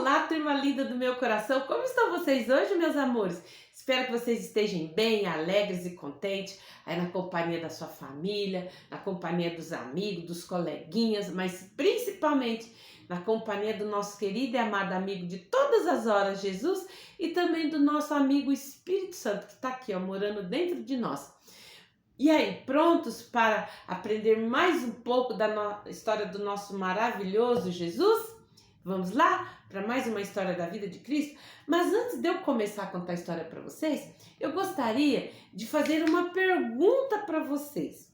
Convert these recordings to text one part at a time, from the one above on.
Olá, turma linda do meu coração, como estão vocês hoje, meus amores? Espero que vocês estejam bem, alegres e contentes, aí na companhia da sua família, na companhia dos amigos, dos coleguinhas, mas principalmente na companhia do nosso querido e amado amigo de todas as horas, Jesus, e também do nosso amigo Espírito Santo, que está aqui, ó, morando dentro de nós. E aí, prontos para aprender mais um pouco da história do nosso maravilhoso Jesus? Vamos lá para mais uma história da vida de Cristo? Mas antes de eu começar a contar a história para vocês, eu gostaria de fazer uma pergunta para vocês.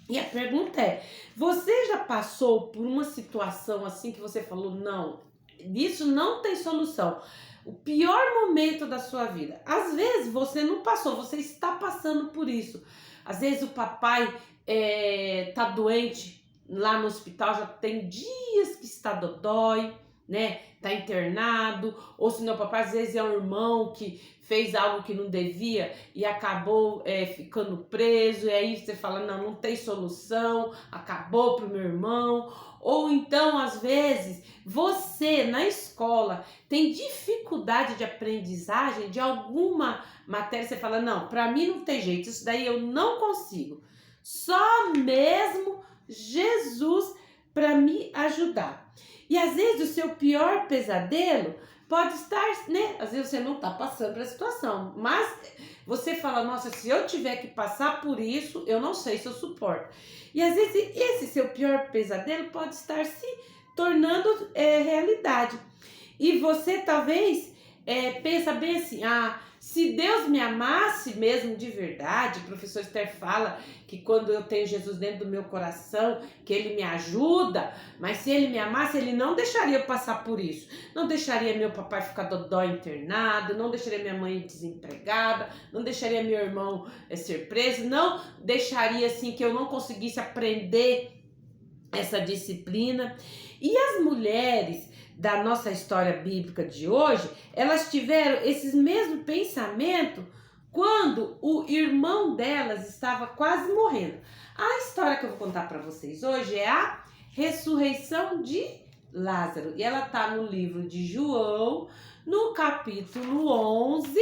E a pergunta é: você já passou por uma situação assim que você falou, não, isso não tem solução? O pior momento da sua vida. Às vezes você não passou, você está passando por isso. Às vezes o papai tá doente lá no hospital, já tem dias que está dodói, né? Tá internado, ou se não, papai às vezes é um irmão que fez algo que não devia e acabou ficando preso, e aí você fala, não, não tem solução, acabou pro meu irmão. Ou então, às vezes, você na escola tem dificuldade de aprendizagem de alguma matéria, você fala, não, para mim não tem jeito, isso daí eu não consigo. Só mesmo Jesus para me ajudar. E às vezes o seu pior pesadelo pode estar, né? Às vezes você não está passando por a situação, mas você fala, nossa, se eu tiver que passar por isso, eu não sei se eu suporto. E às vezes esse seu pior pesadelo pode estar se tornando realidade. E você talvez pensa bem assim, se Deus me amasse mesmo de verdade, o professor Esther fala que quando eu tenho Jesus dentro do meu coração, que ele me ajuda, mas se ele me amasse, ele não deixaria eu passar por isso. Não deixaria meu papai ficar dodó internado, não deixaria minha mãe desempregada, não deixaria meu irmão ser preso, não deixaria assim que eu não conseguisse aprender essa disciplina. E as mulheres da nossa história bíblica de hoje, elas tiveram esses mesmos pensamentos quando o irmão delas estava quase morrendo. A história que eu vou contar para vocês hoje é a ressurreição de Lázaro. E ela está no livro de João, no capítulo 11,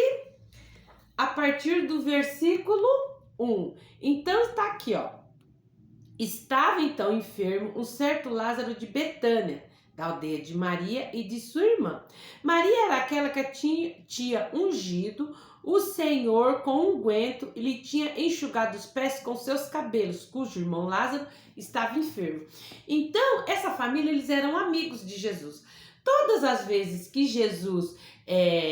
a partir do versículo 1. Então está aqui, ó. Estava então enfermo um certo Lázaro de Betânia, da aldeia de Maria e de sua irmã. Maria era aquela que tinha ungido o Senhor com unguento e lhe tinha enxugado os pés com seus cabelos, cujo irmão Lázaro estava enfermo. Então, essa família, eles eram amigos de Jesus. Todas as vezes que Jesus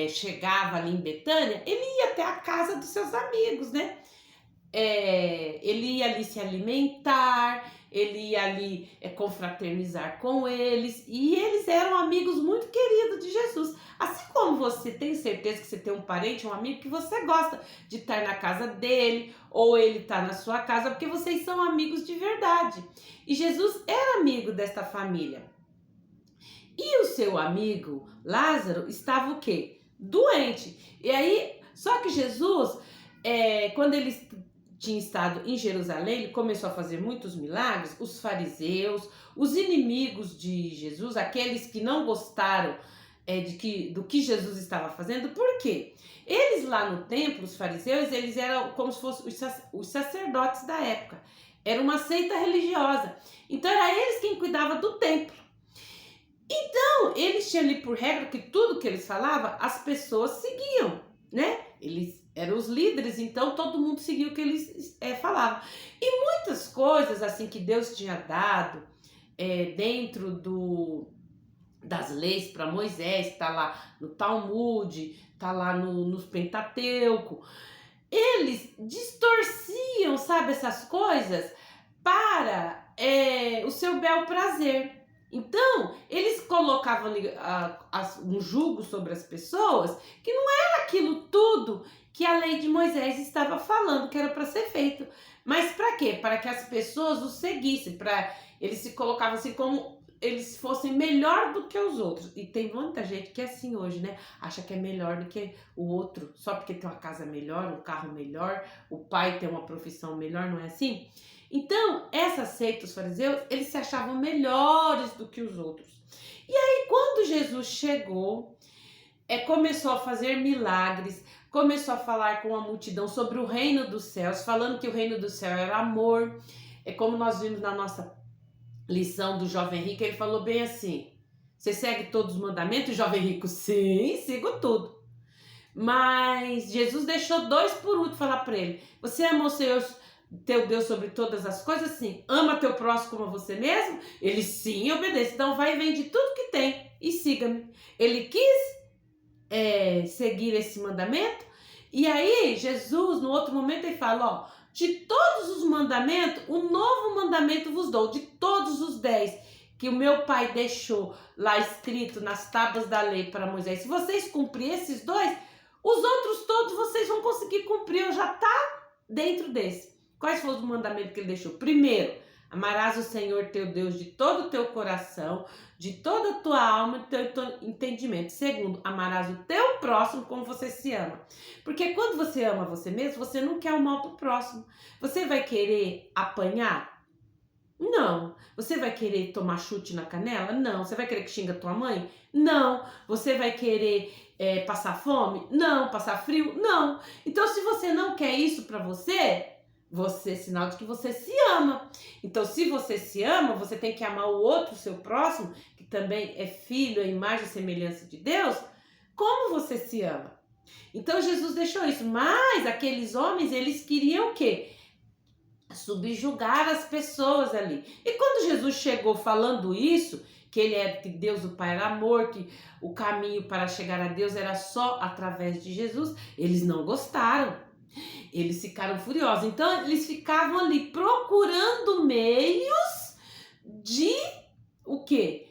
chegava ali em Betânia, ele ia até a casa dos seus amigos, né? Ele ia ali se alimentar, ele ia ali confraternizar com eles, e eles eram amigos muito queridos de Jesus. Assim como você tem certeza que você tem um parente, um amigo que você gosta de estar na casa dele, ou ele está na sua casa, porque vocês são amigos de verdade. E Jesus era amigo desta família. E o seu amigo Lázaro estava o quê? Doente. E aí, só que Jesus, quando ele tinha estado em Jerusalém, ele começou a fazer muitos milagres. Os fariseus, os inimigos de Jesus, aqueles que não gostaram do que Jesus estava fazendo. Por quê? Eles lá no templo, os fariseus, eles eram como se fossem os sacerdotes da época. Era uma seita religiosa. Então era eles quem cuidavam do templo. Então eles tinham ali por regra que tudo que eles falavam, as pessoas seguiam, né? Eles eram os líderes, então todo mundo seguia o que eles falavam. E muitas coisas assim que Deus tinha dado dentro das leis para Moisés, está lá no Talmud, está lá no Pentateuco, eles distorciam, sabe, essas coisas para o seu bel prazer. Então, eles colocavam um jugo sobre as pessoas que não era aquilo tudo que a lei de Moisés estava falando que era para ser feito. Mas para quê? Para que as pessoas o seguissem, eles se colocavam assim como eles fossem melhor do que os outros. E tem muita gente que é assim hoje, né? Acha que é melhor do que o outro, só porque tem uma casa melhor, um carro melhor, o pai tem uma profissão melhor, não é assim? Então, essa seita, os fariseus, eles se achavam melhores do que os outros. E aí, quando Jesus chegou, começou a fazer milagres, começou a falar com a multidão sobre o reino dos céus, falando que o reino do céu era amor. É como nós vimos na nossa lição do jovem rico, ele falou bem assim: você segue todos os mandamentos, jovem rico? Sim, sigo tudo. Mas Jesus deixou dois por último falar para ele: você ama o Senhor teu Deus sobre todas as coisas? Sim. Ama teu próximo como a você mesmo? Ele sim, obedece. Então vai e vende tudo que tem e siga-me. Ele quis seguir esse mandamento. E aí Jesus, no outro momento, ele fala: ó, de todos os mandamentos, um novo mandamento vos dou, de todos os 10 que o meu pai deixou lá escrito nas tábuas da lei para Moisés. Se vocês cumprirem esses dois, os outros todos vocês vão conseguir cumprir. Eu já tá dentro desse. Quais foram os mandamentos que ele deixou? Primeiro, amarás o Senhor teu Deus de todo o teu coração, de toda a tua alma e teu entendimento. Segundo, amarás o teu próximo como você se ama. Porque quando você ama você mesmo, você não quer o mal pro próximo. Você vai querer apanhar? Não. Você vai querer tomar chute na canela? Não. Você vai querer que xinga tua mãe? Não. Você vai querer passar fome? Não. Passar frio? Não. Então, se você não quer isso pra você é sinal de que você se ama. Então, se você se ama, você tem que amar o outro, o seu próximo, que também é filho, é imagem e semelhança de Deus, como você se ama. Então, Jesus deixou isso. Mas aqueles homens, eles queriam o quê? Subjugar as pessoas ali. E quando Jesus chegou falando isso, que Deus o Pai era amor, que o caminho para chegar a Deus era só através de Jesus, eles não gostaram. Eles ficaram furiosos. Então, eles ficavam ali procurando meios de o quê?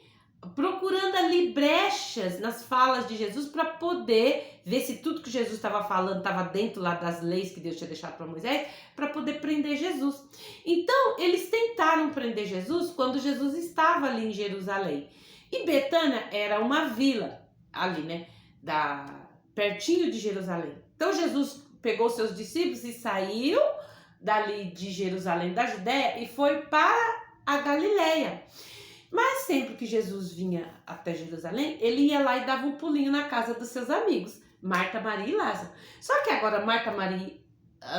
Procurando ali brechas nas falas de Jesus para poder ver se tudo que Jesus estava falando estava dentro lá das leis que Deus tinha deixado para Moisés, para poder prender Jesus. Então, eles tentaram prender Jesus quando Jesus estava ali em Jerusalém. E Betânia era uma vila ali, né? Pertinho de Jerusalém. Então, Jesus pegou seus discípulos e saiu dali de Jerusalém, da Judéia, e foi para a Galileia. Mas sempre que Jesus vinha até Jerusalém, ele ia lá e dava um pulinho na casa dos seus amigos, Marta, Maria e Lázaro. Só que agora Marta, Maria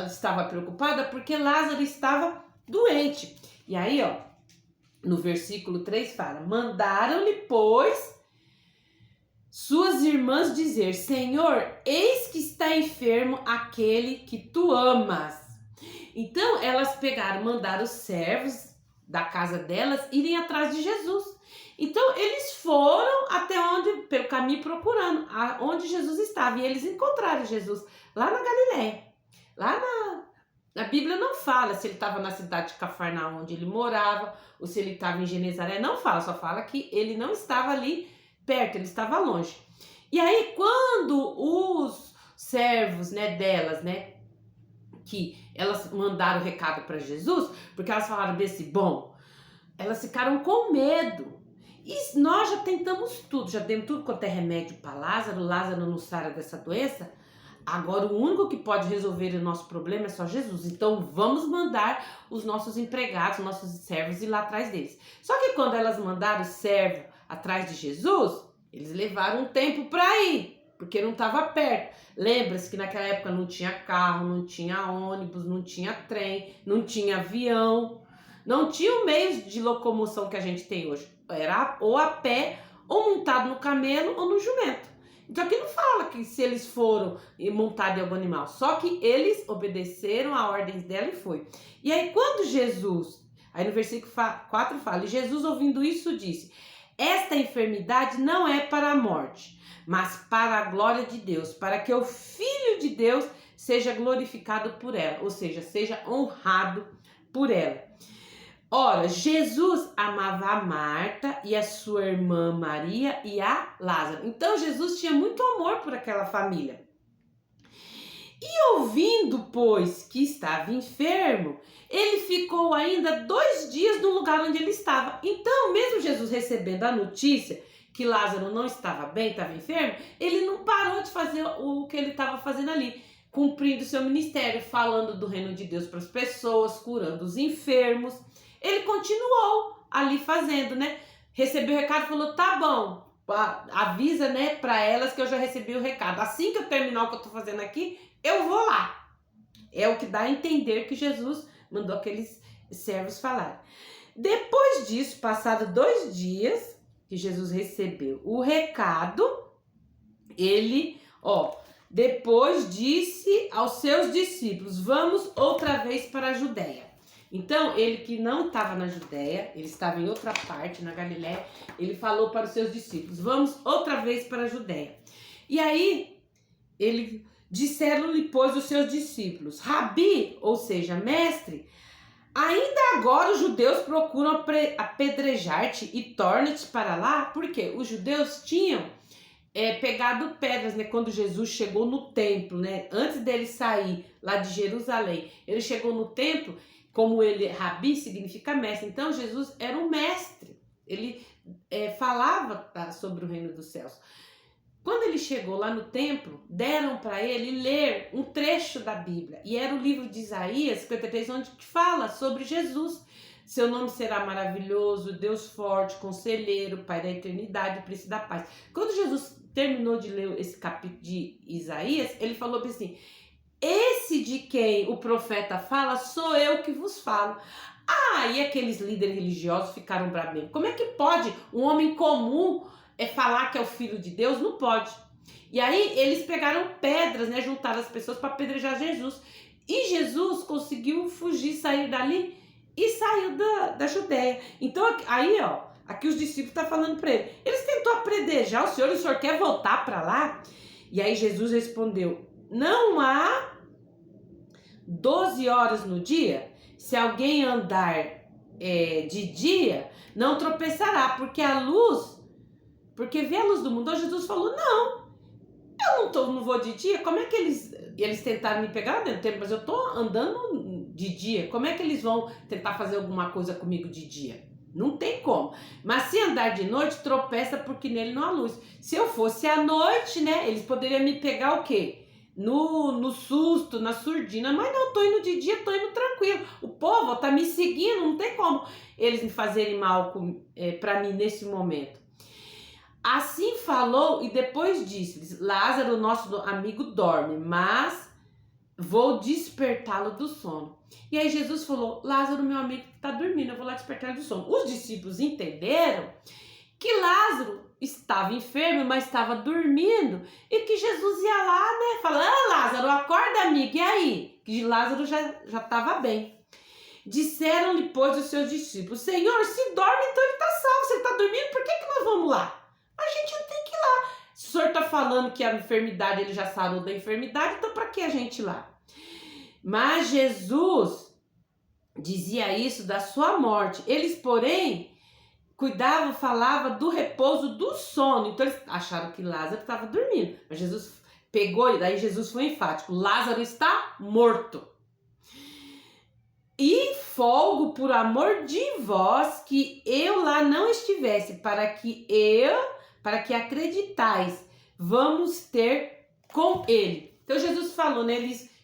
estava preocupada porque Lázaro estava doente. E aí, ó, no versículo 3 fala: mandaram-lhe, pois, suas irmãs dizer: Senhor, eis que está enfermo aquele que tu amas. Então elas mandaram os servos da casa delas irem atrás de Jesus. Então eles foram até pelo caminho procurando onde Jesus estava. E eles encontraram Jesus lá na Galileia. Lá na Bíblia não fala se ele estava na cidade de Cafarnaum, onde ele morava, ou se ele estava em Genezaré. Não fala, só fala que ele não estava ali perto, ele estava longe. E aí, quando os servos, né, delas, né, que elas mandaram o recado para Jesus, porque elas falaram desse bom, elas ficaram com medo. E nós já tentamos tudo, já demos tudo quanto é remédio para Lázaro não sara dessa doença. Agora o único que pode resolver o nosso problema é só Jesus. Então vamos mandar os nossos empregados, os nossos servos ir lá atrás deles. Só que quando elas mandaram o servo atrás de Jesus, eles levaram um tempo para ir, porque não estava perto. Lembra-se que naquela época não tinha carro, não tinha ônibus, não tinha trem, não tinha avião, não tinha meios de locomoção que a gente tem hoje. Era ou a pé, ou montado no camelo, ou no jumento. Então aqui não fala que se eles foram montados em algum animal, só que eles obedeceram a ordens dela e foi. E aí quando Jesus, aí no versículo 4 fala: e Jesus ouvindo isso disse: esta enfermidade não é para a morte, mas para a glória de Deus, para que o Filho de Deus seja glorificado por ela, ou seja, seja honrado por ela. Ora, Jesus amava a Marta e a sua irmã Maria e a Lázaro. Então Jesus tinha muito amor por aquela família. E ouvindo, pois, que estava enfermo, ele ficou ainda 2 dias no lugar onde ele estava. Então, mesmo Jesus recebendo a notícia que Lázaro não estava bem, estava enfermo, ele não parou de fazer o que ele estava fazendo ali, cumprindo seu ministério, falando do reino de Deus para as pessoas, curando os enfermos. Ele continuou ali fazendo, né? recebeu o recado e falou, tá bom, avisa, né, para elas que eu já recebi o recado. Assim que eu terminar o que eu tô fazendo aqui, eu vou lá. É o que dá a entender que Jesus mandou aqueles servos falar. Depois disso, passados 2 dias que Jesus recebeu o recado, ele, depois disse aos seus discípulos, vamos outra vez para a Judéia. Então, ele que não estava na Judéia, ele estava em outra parte, na Galiléia, ele falou para os seus discípulos, vamos outra vez para a Judéia. E aí, disseram-lhe, pois, os seus discípulos, Rabi, ou seja, mestre, ainda agora os judeus procuram apedrejar-te e torna-te para lá, porque os judeus tinham pegado pedras, né, quando Jesus chegou no templo, né, antes dele sair lá de Jerusalém, ele chegou no templo, como ele, Rabi significa mestre, então Jesus era um mestre, ele falava sobre o reino dos céus. Quando ele chegou lá no templo, deram para ele ler um trecho da Bíblia, e era o livro de Isaías 53, onde fala sobre Jesus. Seu nome será maravilhoso, Deus forte, conselheiro, Pai da eternidade, príncipe da paz. Quando Jesus terminou de ler esse capítulo de Isaías, ele falou assim, esse de quem o profeta fala, sou eu que vos falo. E aqueles líderes religiosos ficaram bravos. Como é que pode um homem comum falar que é o filho de Deus? Não pode. E aí eles pegaram pedras, né, juntaram as pessoas para apedrejar Jesus. E Jesus conseguiu fugir, sair dali e saiu da Judéia. Então aí, aqui os discípulos estão falando para ele. Eles tentou apedrejar o senhor quer voltar para lá? E aí Jesus respondeu, não há 12 horas no dia? Se alguém andar de dia, não tropeçará, porque vê a luz do mundo. Então Jesus falou, não, eu não vou de dia. Como é que eles tentaram me pegar dentro do tempo, mas eu tô andando de dia. Como é que eles vão tentar fazer alguma coisa comigo de dia? Não tem como. Mas se andar de noite, tropeça, porque nele não há luz. Se eu fosse à noite, né, eles poderiam me pegar o quê? No susto, na surdina. Mas não, eu tô indo de dia, tô indo tranquilo. O povo tá me seguindo, não tem como eles me fazerem mal para mim nesse momento. Assim falou e depois disse-lhes, Lázaro, nosso amigo, dorme, mas vou despertá-lo do sono. E aí Jesus falou, Lázaro, meu amigo, está dormindo, eu vou lá despertar ele do sono. Os discípulos entenderam que Lázaro estava enfermo, mas estava dormindo, e que Jesus ia lá, né, falando, Lázaro, acorda, amigo, e aí? Que Lázaro já estava bem. Disseram-lhe, pois, os seus discípulos, Senhor, se dorme, então ele está salvo, se ele está dormindo, por que nós vamos lá? A gente não tem que ir lá. Se o senhor está falando que a enfermidade, ele já sarou da enfermidade, então para que a gente ir lá? Mas Jesus dizia isso da sua morte. Eles, porém, falavam do repouso do sono. Então eles acharam que Lázaro estava dormindo. Mas Jesus pegou, e daí Jesus foi enfático. Lázaro está morto. E folgo por amor de vós que eu lá não estivesse, para que acreditais, vamos ter com ele. Então Jesus falou, né?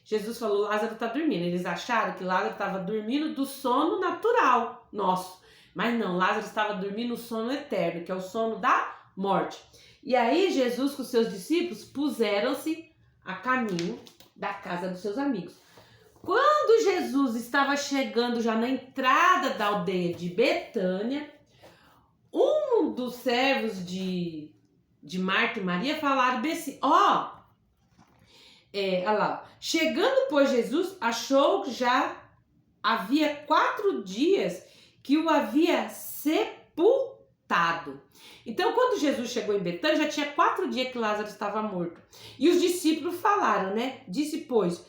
Jesus falou, Lázaro está dormindo. Eles acharam que Lázaro estava dormindo do sono natural nosso. Mas não, Lázaro estava dormindo o sono eterno, que é o sono da morte. E aí Jesus com seus discípulos puseram-se a caminho da casa dos seus amigos. Quando Jesus estava chegando já na entrada da aldeia de Betânia, um dos servos de Marta e Maria falaram bem assim, olha lá, chegando pois Jesus, achou que já havia 4 dias que o havia sepultado. Então, quando Jesus chegou em Betânia, já tinha 4 dias que Lázaro estava morto. E os discípulos falaram, né? Disse, pois,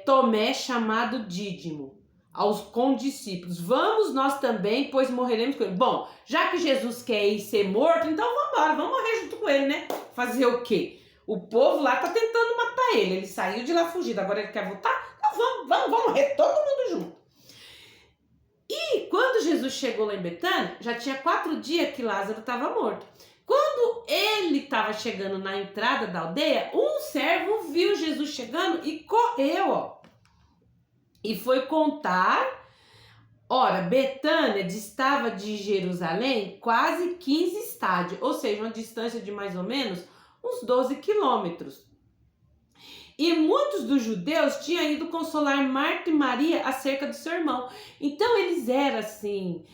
Tomé, chamado Dídimo, aos condiscípulos, vamos nós também, pois morreremos com ele. Bom, já que Jesus quer ir ser morto, então vamos embora, vamos morrer junto com ele, né? Fazer o quê? O povo lá tá tentando matar ele, ele saiu de lá fugido, agora ele quer voltar? Então vamos morrer todo mundo junto. E quando Jesus chegou lá em Betânia, já tinha 4 dias que Lázaro estava morto. Quando ele estava chegando na entrada da aldeia, um servo viu Jesus chegando e correu, e foi contar Ora, Betânia distava de Jerusalém quase 15 estádios, ou seja, uma distância de mais ou menos uns 12 quilômetros. E muitos dos judeus tinham ido consolar Marta e Maria acerca do seu irmão. Então eles eram assim,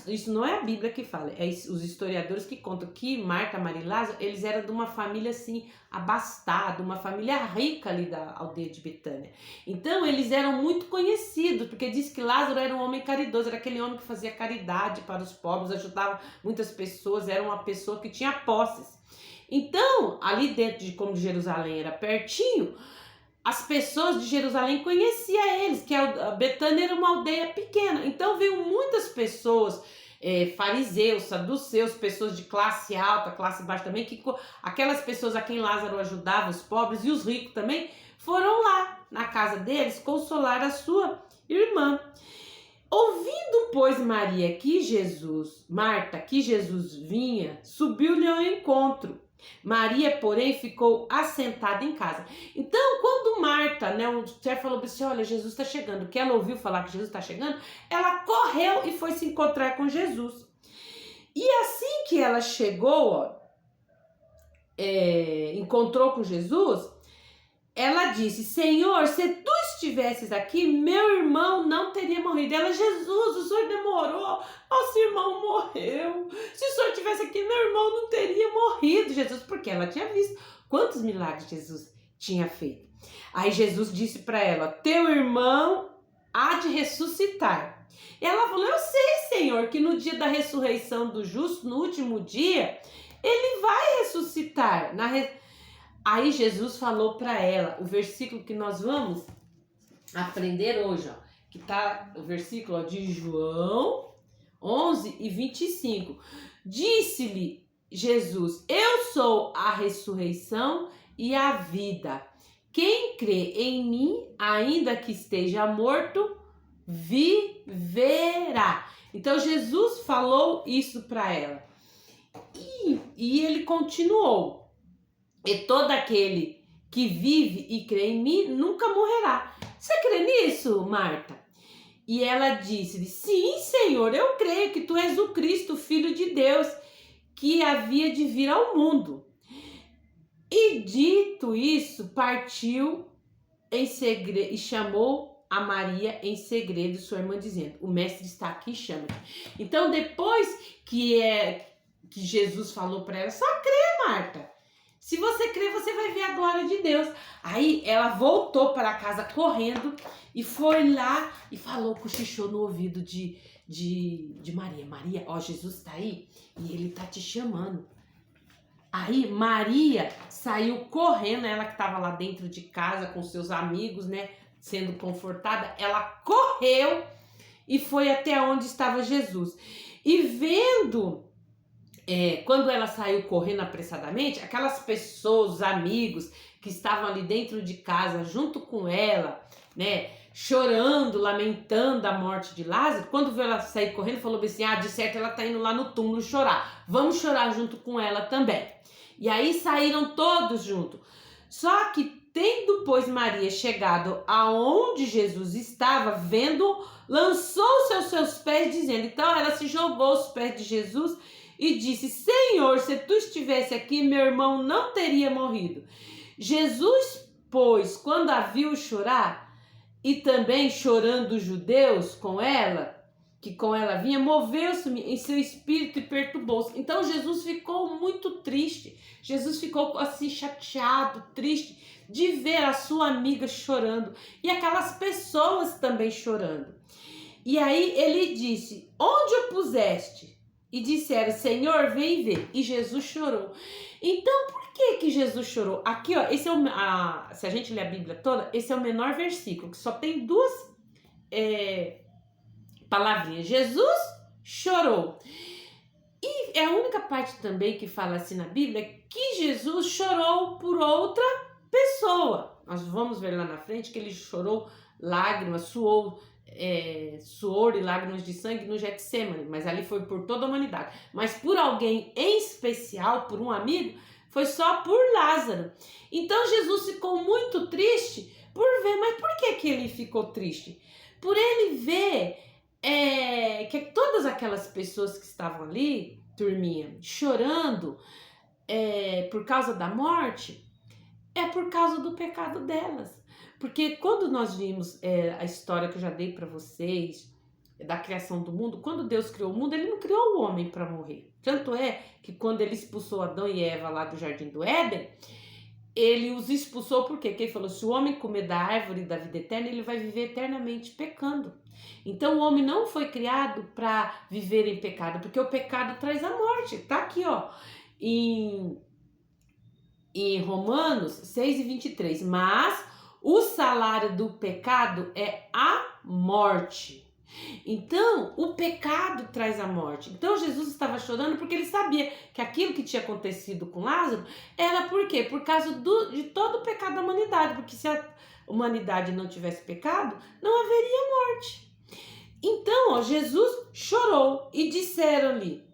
isso não é a Bíblia que fala, é os historiadores que contam que Marta, Maria e Lázaro, eles eram de uma família assim, abastada, uma família rica ali da aldeia de Betânia. Então eles eram muito conhecidos, porque diz que Lázaro era um homem caridoso, era aquele homem que fazia caridade para os pobres, ajudava muitas pessoas, era uma pessoa que tinha posses. Então, ali dentro de como Jerusalém era pertinho, as pessoas de Jerusalém conheciam eles, que a Betânia era uma aldeia pequena. Então, veio muitas pessoas, fariseus, saduceus, pessoas de classe alta, classe baixa também, aquelas pessoas a quem Lázaro ajudava, os pobres e os ricos também, foram lá na casa deles consolar a sua irmã. Ouvindo, pois, Marta, que Jesus vinha, subiu-lhe ao encontro. Maria, porém, ficou assentada em casa. Então, quando Marta, o chefe falou assim, olha, Jesus está chegando, que ela ouviu falar que Jesus está chegando, ela correu e foi se encontrar com Jesus. E assim que ela chegou, encontrou com Jesus, ela disse, Senhor, se tu estivesses aqui, meu irmão não teria morrido. Ela, Jesus, o Senhor demorou, nosso irmão morreu. Se o Senhor estivesse aqui, meu irmão não teria morrido, Jesus, porque ela tinha visto quantos milagres Jesus tinha feito. Aí Jesus disse para ela, teu irmão há de ressuscitar. E ela falou, eu sei, Senhor, que no dia da ressurreição do justo, no último dia, ele vai ressuscitar. Aí Jesus falou para ela, o versículo que nós vamos aprender hoje, que está o versículo de João 11 e 25. Disse-lhe Jesus, eu sou a ressurreição e a vida. Quem crê em mim, ainda que esteja morto, viverá. Então Jesus falou isso para ela. E ele continuou. E todo aquele que vive e crê em mim nunca morrerá. Você crê nisso, Marta? E ela disse-lhe, sim, Senhor, eu creio que tu és o Cristo, Filho de Deus, que havia de vir ao mundo. E dito isso, partiu em segredo e chamou a Maria em segredo, sua irmã, dizendo, o mestre está aqui, chama-te. Então, depois que Jesus falou para ela, só crê, Marta. Se você crer, você vai ver a glória de Deus. Aí ela voltou para casa correndo e foi lá e falou, cochichou no ouvido de Maria. Maria, ó, Jesus está aí e ele está te chamando. Aí Maria saiu correndo, ela que estava lá dentro de casa com seus amigos, sendo confortada. Ela correu e foi até onde estava Jesus. E vendo... quando ela saiu correndo apressadamente, aquelas pessoas, os amigos que estavam ali dentro de casa junto com ela, chorando, lamentando a morte de Lázaro, quando viu ela sair correndo, falou assim, de certo ela está indo lá no túmulo chorar, vamos chorar junto com ela também. E aí saíram todos juntos. Só que tendo, pois, Maria chegado aonde Jesus estava, vendo, lançou-se aos seus pés, dizendo, então ela se jogou aos pés de Jesus e disse, Senhor, se tu estivesse aqui, meu irmão não teria morrido. Jesus, pois, quando a viu chorar, e também chorando os judeus com ela, que com ela vinha, moveu-se em seu espírito e perturbou-se. Então Jesus ficou muito triste, Jesus ficou assim chateado, triste, de ver a sua amiga chorando, e aquelas pessoas também chorando. E aí ele disse, onde o puseste? E disseram, Senhor, vem ver. E Jesus chorou. Então, por que Jesus chorou? Aqui, ó, esse é se a gente ler a Bíblia toda, esse é o menor versículo, que só tem duas palavrinhas. Jesus chorou. E é a única parte também que fala assim na Bíblia, que Jesus chorou por outra pessoa. Nós vamos ver lá na frente que ele chorou lágrimas, suor e lágrimas de sangue no Getsêmani, mas ali foi por toda a humanidade. Mas por alguém em especial, por um amigo, foi só por Lázaro. Então Jesus ficou muito triste por ver. Mas por que ele ficou triste? Por ele ver que todas aquelas pessoas que estavam ali, turminha, chorando por causa da morte, é por causa do pecado delas. Porque quando nós vimos a história que eu já dei para vocês, da criação do mundo, quando Deus criou o mundo, ele não criou o homem para morrer. Tanto é que quando ele expulsou Adão e Eva lá do Jardim do Éden, ele os expulsou porque ele falou, se o homem comer da árvore da vida eterna, ele vai viver eternamente pecando. Então o homem não foi criado para viver em pecado, porque o pecado traz a morte. Tá aqui, ó, em Romanos 6:23. Mas o salário do pecado é a morte. Então, o pecado traz a morte. Então, Jesus estava chorando porque ele sabia que aquilo que tinha acontecido com Lázaro era por quê? Por causa de todo o pecado da humanidade. Porque se a humanidade não tivesse pecado, não haveria morte. Então, ó, Jesus chorou e disseram-lhe,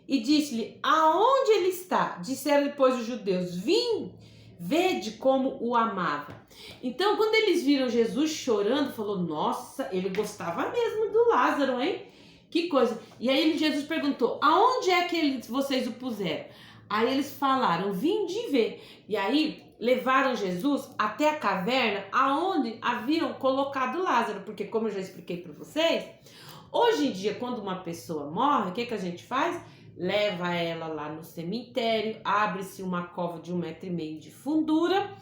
e disse-lhe, aonde ele está? Disseram-lhe, pois, os judeus, vim, vede como o amava. Então, quando eles viram Jesus chorando, falou, nossa, ele gostava mesmo do Lázaro, hein? Que coisa. E aí Jesus perguntou, aonde é que vocês o puseram? Aí eles falaram, vim de ver. E aí levaram Jesus até a caverna aonde haviam colocado Lázaro. Porque como eu já expliquei para vocês, hoje em dia, quando uma pessoa morre, o que a gente faz? Leva ela lá no cemitério, abre-se uma cova de 1,5 metro de fundura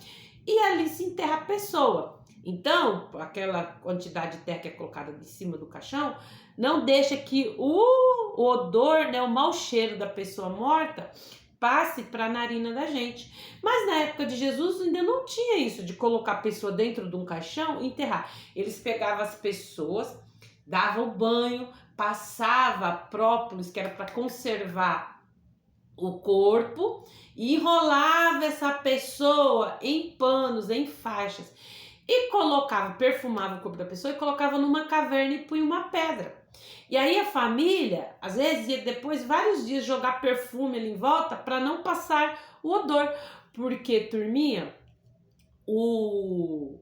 e ali se enterra a pessoa. Então, aquela quantidade de terra que é colocada de cima do caixão, não deixa que o odor, né, o mau cheiro da pessoa morta passe para a narina da gente. Mas na época de Jesus ainda não tinha isso, de colocar a pessoa dentro de um caixão e enterrar. Eles pegavam as pessoas, davam banho, passava própolis, que era para conservar o corpo, e enrolava essa pessoa em panos, em faixas, e colocava, perfumava o corpo da pessoa e colocava numa caverna e punha uma pedra. E aí a família, às vezes, ia depois vários dias jogar perfume ali em volta para não passar o odor, porque, turminha, o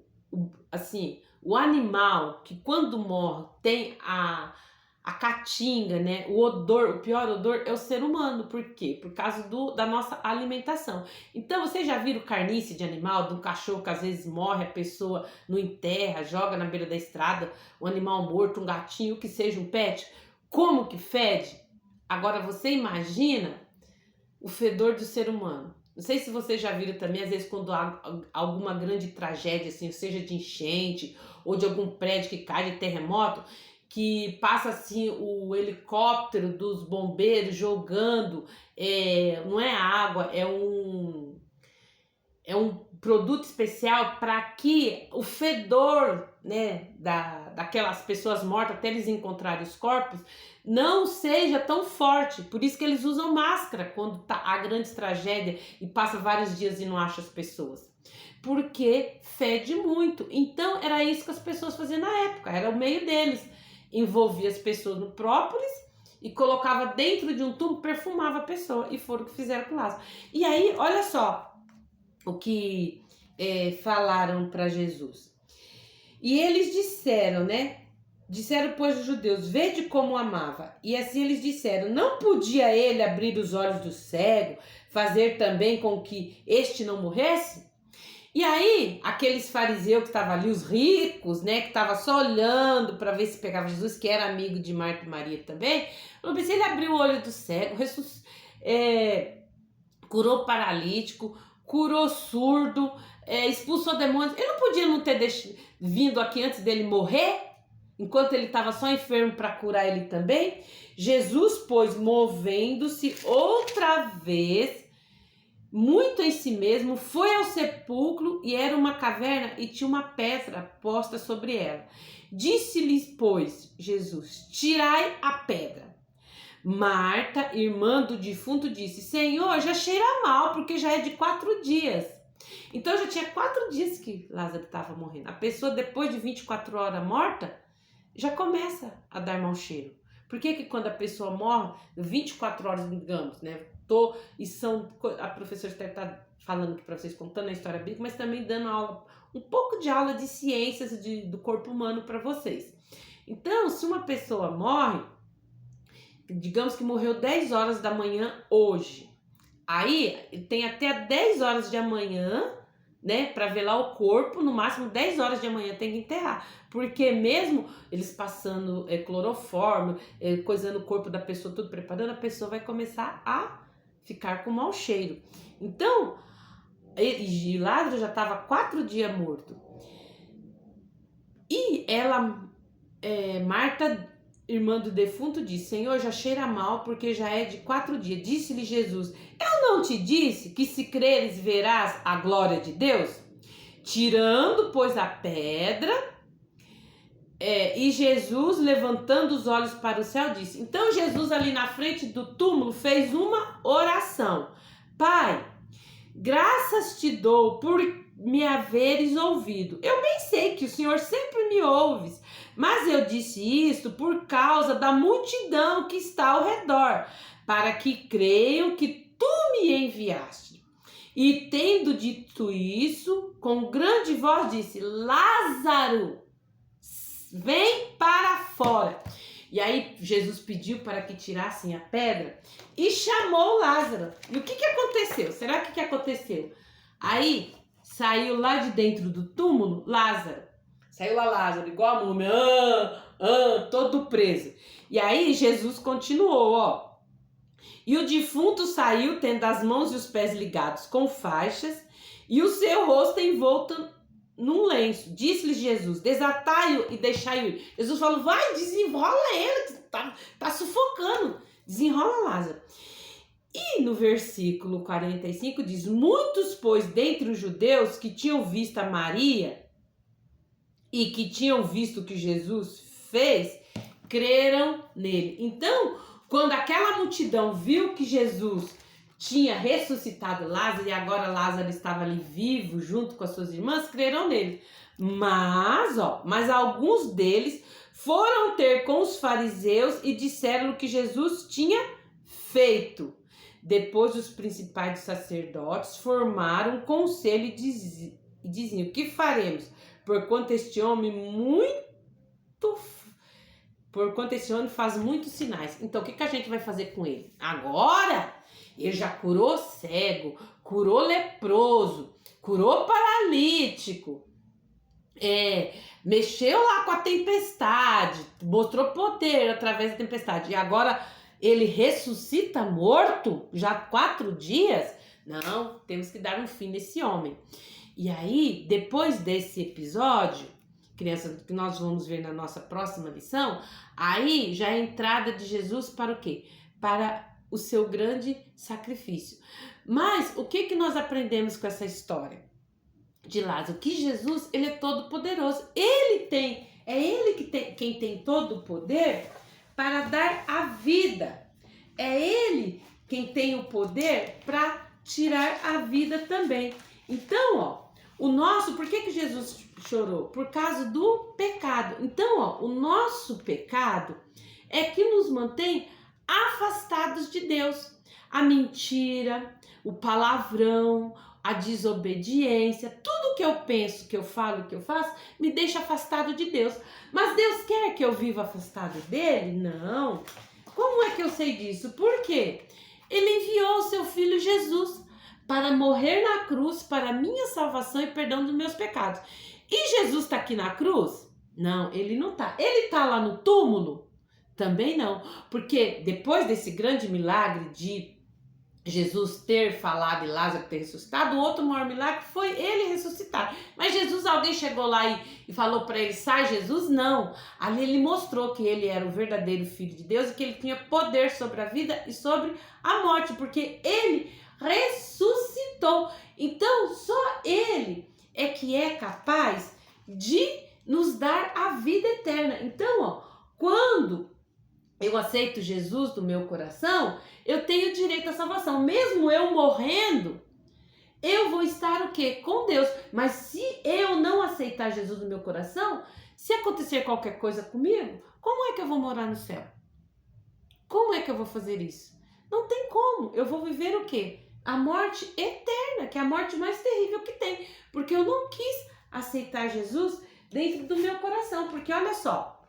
animal que quando morre tem a caatinga, né? O odor, o pior odor é o ser humano. Por quê? Por causa da nossa alimentação. Então, vocês já viram carnice de animal, de um cachorro que às vezes morre, a pessoa não enterra, joga na beira da estrada, um animal morto, um gatinho, que seja um pet, como que fede? Agora, você imagina o fedor do ser humano. Não sei se vocês já viram também, às vezes quando há alguma grande tragédia, assim, seja de enchente ou de algum prédio que cai de terremoto, que passa assim o helicóptero dos bombeiros jogando, não é água, é um produto especial para que o fedor, né, daquelas pessoas mortas até eles encontrarem os corpos não seja tão forte. Por isso que eles usam máscara quando há grande tragédia e passa vários dias e não acha as pessoas. Porque fede muito. Então era isso que as pessoas faziam na época, era o meio deles. Envolvia as pessoas no própolis e colocava dentro de um tubo, perfumava a pessoa, e foram o que fizeram com o Lázaro. E aí, olha só o que falaram para Jesus. E eles disseram, né? Disseram, pois, os judeus, vede como amava. E assim eles disseram, não podia ele abrir os olhos do cego, fazer também com que este não morresse? E aí, aqueles fariseus que estavam ali, os ricos, né, que estavam só olhando para ver se pegava Jesus, que era amigo de Marta e Maria também, falou, se ele abriu o olho do cego, curou paralítico, curou surdo, expulsou demônios, ele não podia não ter vindo aqui antes dele morrer, enquanto ele estava só enfermo para curar ele também? Jesus, pois, movendo-se outra vez, muito em si mesmo, foi ao sepulcro, e era uma caverna e tinha uma pedra posta sobre ela. Disse-lhes, pois, Jesus, tirai a pedra. Marta, irmã do defunto, disse, Senhor, já cheira mal, porque já é de 4 dias. Então já tinha 4 dias que Lázaro estava morrendo. A pessoa, depois de 24 horas morta, já começa a dar mau cheiro. Por que quando a pessoa morre, 24 horas, digamos, né? A professora está falando aqui para vocês, contando a história bíblica, mas também dando aula, um pouco de aula de ciências do corpo humano para vocês. Então, se uma pessoa morre, digamos que morreu 10 horas da manhã hoje, aí tem até 10 horas de amanhã, né, para velar o corpo, no máximo 10 horas de amanhã tem que enterrar, porque mesmo eles passando cloroformo, coisando o corpo da pessoa, tudo preparando, a pessoa vai começar a ficar com mau cheiro. Então, e Lázaro já estava 4 dias morto. E ela, Marta, irmã do defunto, disse: Senhor, já cheira mal, porque já é de 4 dias. Disse-lhe Jesus: eu não te disse que se creres verás a glória de Deus? Tirando, pois, a pedra, e Jesus, levantando os olhos para o céu, disse... Então Jesus, ali na frente do túmulo, fez uma oração: Pai, graças te dou por me haveres ouvido. Eu bem sei que o Senhor sempre me ouves, mas eu disse isto por causa da multidão que está ao redor, para que creiam que tu me enviaste. E tendo dito isso, com grande voz disse: Lázaro, vem para fora. E aí Jesus pediu para que tirassem a pedra e chamou Lázaro. E o que aconteceu? Será que aconteceu? Aí saiu lá de dentro do túmulo Lázaro. Saiu lá Lázaro, igual a múmia, todo preso. E aí Jesus continuou, ó. E o defunto saiu tendo as mãos e os pés ligados com faixas e o seu rosto envolto num lenço. Disse-lhe Jesus: desatai-o e deixai-o ir. Jesus falou: vai, desenrola ele, tá sufocando. Desenrola Lázaro. E no versículo 45 diz: muitos, pois, dentre os judeus que tinham visto a Maria e que tinham visto o que Jesus fez, creram nele. Então, quando aquela multidão viu que Jesus tinha ressuscitado Lázaro e agora Lázaro estava ali vivo junto com as suas irmãs, creram nele. Mas alguns deles foram ter com os fariseus e disseram o que Jesus tinha feito. Depois os principais dos sacerdotes formaram um conselho e diziam: o que faremos? Porquanto este homem faz muitos sinais. Então, o que a gente vai fazer com ele? Agora, ele já curou cego, curou leproso, curou paralítico, mexeu lá com a tempestade, mostrou poder através da tempestade. E agora ele ressuscita morto, já 4 dias? Não, temos que dar um fim nesse homem. E aí, depois desse episódio, crianças, que nós vamos ver na nossa próxima lição, aí já é a entrada de Jesus para o quê? Para o seu grande sacrifício. Mas o que nós aprendemos com essa história de Lázaro? Que Jesus, ele é todo poderoso. Quem tem todo o poder para dar a vida. É ele quem tem o poder para tirar a vida também. Então, por que Jesus chorou? Por causa do pecado. Então, o nosso pecado é que nos mantém afastados de Deus. A mentira, o palavrão, a desobediência, tudo que eu penso, que eu falo, que eu faço, me deixa afastado de Deus. Mas Deus quer que eu viva afastado dele? Não. Como é que eu sei disso? Por quê? Ele enviou o seu filho Jesus para morrer na cruz para a minha salvação e perdão dos meus pecados. E Jesus está aqui na cruz? Não, ele não está. Ele está lá no túmulo? Também não. Porque depois desse grande milagre de Jesus ter falado e Lázaro ter ressuscitado, o outro maior milagre foi ele ressuscitar. Mas alguém chegou lá e falou para ele: sai, Jesus? Não. Ali ele mostrou que ele era o verdadeiro Filho de Deus e que ele tinha poder sobre a vida e sobre a morte, porque ele ressuscitou. Então, só ele é que é capaz de nos dar a vida eterna. Então, quando eu aceito Jesus no meu coração, eu tenho direito à salvação. Mesmo eu morrendo, eu vou estar o quê? Com Deus. Mas se eu não aceitar Jesus no meu coração, se acontecer qualquer coisa comigo, como é que eu vou morar no céu? Como é que eu vou fazer isso? Não tem como. Eu vou viver o quê? A morte eterna, que é a morte mais terrível que tem. Porque eu não quis aceitar Jesus dentro do meu coração. Porque olha só,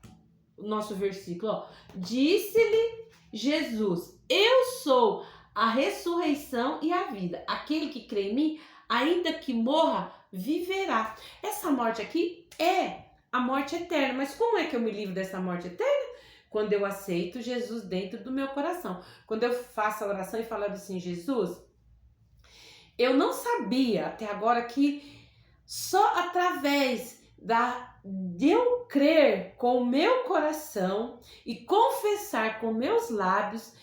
o nosso versículo, ó. Disse-lhe Jesus: eu sou a ressurreição e a vida. Aquele que crê em mim, ainda que morra, viverá. Essa morte aqui é a morte eterna. Mas como é que eu me livro dessa morte eterna? Quando eu aceito Jesus dentro do meu coração. Quando eu faço a oração e falo assim: Jesus, eu não sabia até agora que só através de eu crer com o meu coração e confessar com meus lábios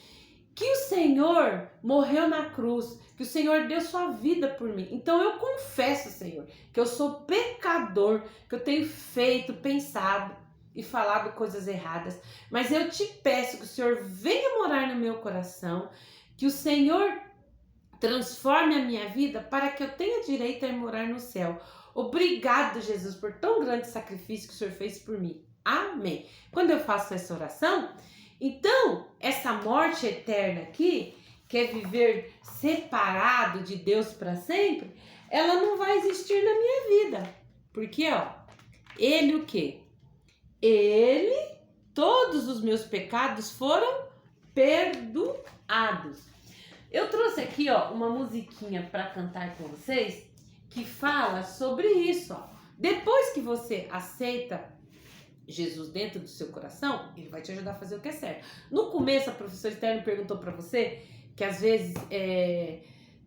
que o Senhor morreu na cruz, que o Senhor deu sua vida por mim. Então eu confesso, Senhor, que eu sou pecador, que eu tenho feito, pensado e falado coisas erradas. Mas eu te peço que o Senhor venha morar no meu coração, que o Senhor transforme a minha vida para que eu tenha direito a ir morar no céu. Obrigado, Jesus, por tão grande sacrifício que o Senhor fez por mim. Amém. Quando eu faço essa oração, então, essa morte eterna aqui, que é viver separado de Deus para sempre, ela não vai existir na minha vida. Porque, ó, ele o quê? Ele, todos os meus pecados foram perdoados. Eu trouxe aqui, ó, uma musiquinha para cantar com vocês que fala sobre isso, ó. Depois que você aceita Jesus dentro do seu coração, ele vai te ajudar a fazer o que é certo. No começo, a professora Esther perguntou para você que às vezes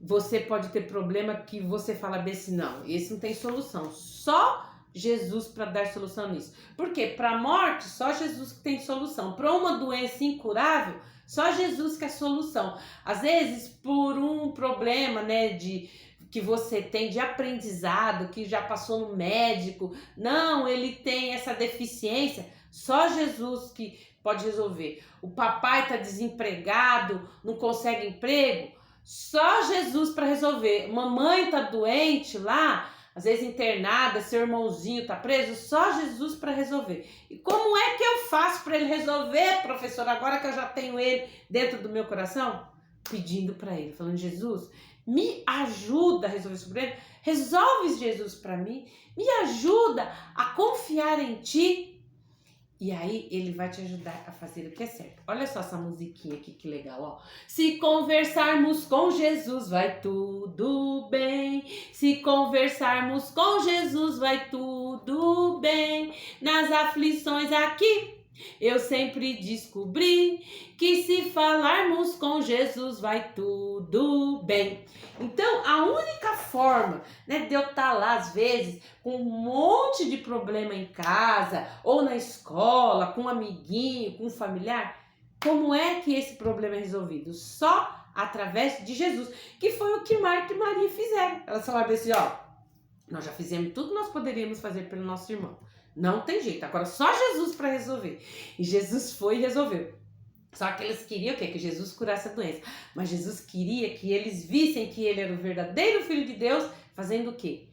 você pode ter problema que você fala bem assim, não, esse não tem solução. Só Jesus para dar solução nisso. Por quê? Para a morte, só Jesus que tem solução. Para uma doença incurável, só Jesus que é a solução. Às vezes, por um problema, né, que você tem de aprendizado, que já passou no médico, não, ele tem essa deficiência, só Jesus que pode resolver. O papai está desempregado, não consegue emprego, só Jesus para resolver. Mamãe está doente lá, às vezes internada, seu irmãozinho está preso, só Jesus para resolver. E como é que eu faço para ele resolver, professor, agora que eu já tenho ele dentro do meu coração? Pedindo para ele, falando: Jesus, me ajuda a resolver esse problema, resolve, Jesus, para mim, me ajuda a confiar em ti. E aí ele vai te ajudar a fazer o que é certo. Olha só essa musiquinha aqui, que legal, ó. Se conversarmos com Jesus, vai tudo bem. Se conversarmos com Jesus, vai tudo bem. Nas aflições aqui, eu sempre descobri que se falarmos com Jesus vai tudo bem. Então, a única forma, né, de eu estar lá, às vezes, com um monte de problema em casa, ou na escola, com um amiguinho, com um familiar, como é que esse problema é resolvido? Só através de Jesus, que foi o que Marta e Maria fizeram. Elas falaram assim, ó, nós já fizemos tudo que nós poderíamos fazer pelo nosso irmão. Não tem jeito, agora só Jesus para resolver. E Jesus foi e resolveu. Só que eles queriam o quê? Que Jesus curasse a doença. Mas Jesus queria que eles vissem que ele era o verdadeiro Filho de Deus, fazendo o quê?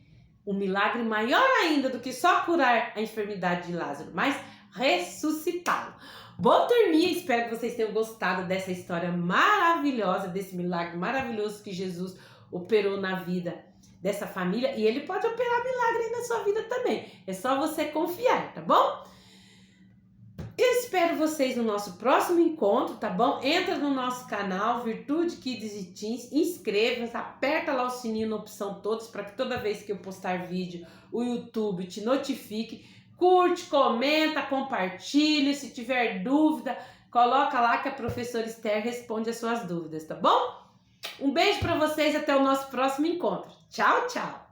Um milagre maior ainda do que só curar a enfermidade de Lázaro, mas ressuscitá-lo. Boa turminha, espero que vocês tenham gostado dessa história maravilhosa, desse milagre maravilhoso que Jesus operou na vida dessa família, e ele pode operar milagre aí na sua vida também. É só você confiar, tá bom? Eu espero vocês no nosso próximo encontro, tá bom? Entra no nosso canal Virtude Kids e Teens, inscreva-se, aperta lá o sininho na opção todos, para que toda vez que eu postar vídeo, o YouTube te notifique. Curte, comenta, compartilha, se tiver dúvida, coloca lá que a professora Esther responde as suas dúvidas, tá bom? Um beijo para vocês, até o nosso próximo encontro. Tchau, tchau!